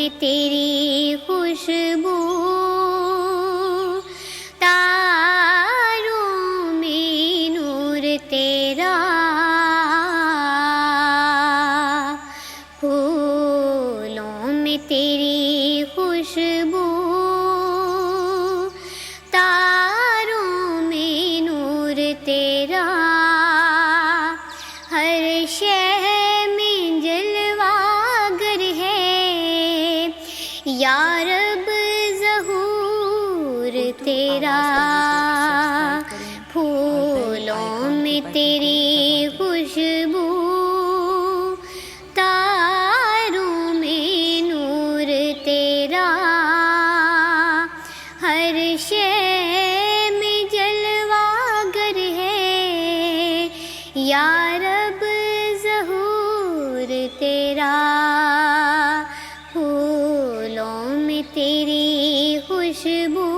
میں تیری خوشبو، تاروں میں نور تیرا، پھولوں میں تیری خوشبو، تاروں میں نور تیرا، ہر شے میں جلوہ گر ہے یا رب ظہور تیرا، پھولوں میں تیری خوشبو، تاروں میں نور تیرا، ہر شے میں جلوہ گر ہے یا رب ظہور تیرا، پھولوں میں تیری خوشبو،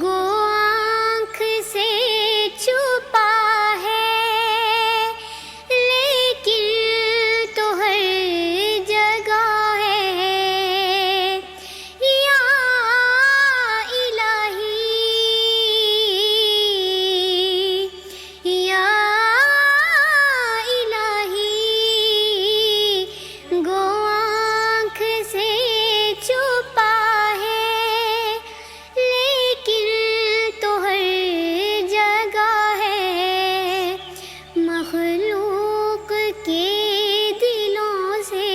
گو آنکھ سے چھپا ہے لیکن تو ہر جگہ ہے، یا الہی یا الہی، گو آنکھ سے چھپا ہے لیکن تو ہر جگہ ہے، مخلوق کے دلوں سے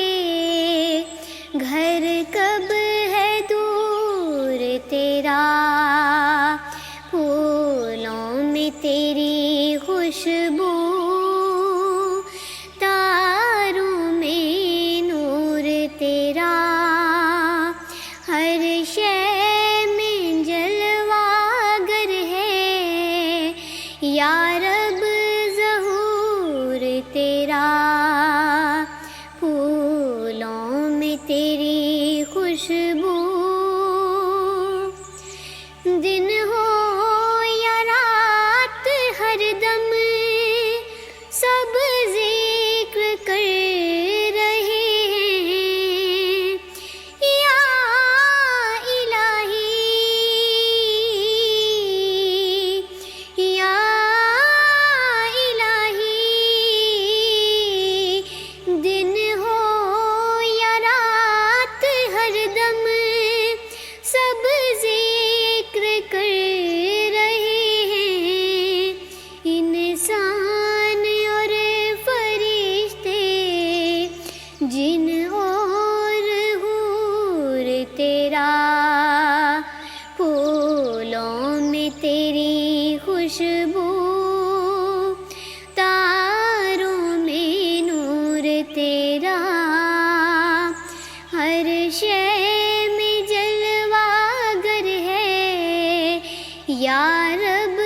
گھر کب ہے دور تیرا، پھولوں میں تیری خوشبو، تاروں میں نور تیرا، ہر شے میں جلوہ گر ہے یا رب ظہور تیرا، پھولوں میں تیری خوشبو، دن ہو یا رات ہر دم سب ذکر کر رہے ہیں، یا الہی یا الہی، دن ہو یا رات ہر دم سب ذکر کر رہے ہیں، انسان اور فرشتے، جن اور حور تیرا، پھولوں میں تیری خوشبو، تاروں میں نور تیرا، ہر شے میں جلوہ گر ہے یا رب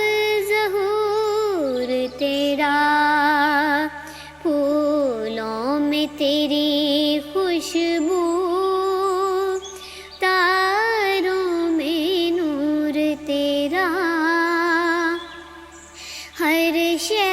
ظہور تیرا، پھولوں میں تیری خوشبو، تاروں میں نور تیرا، ہر شے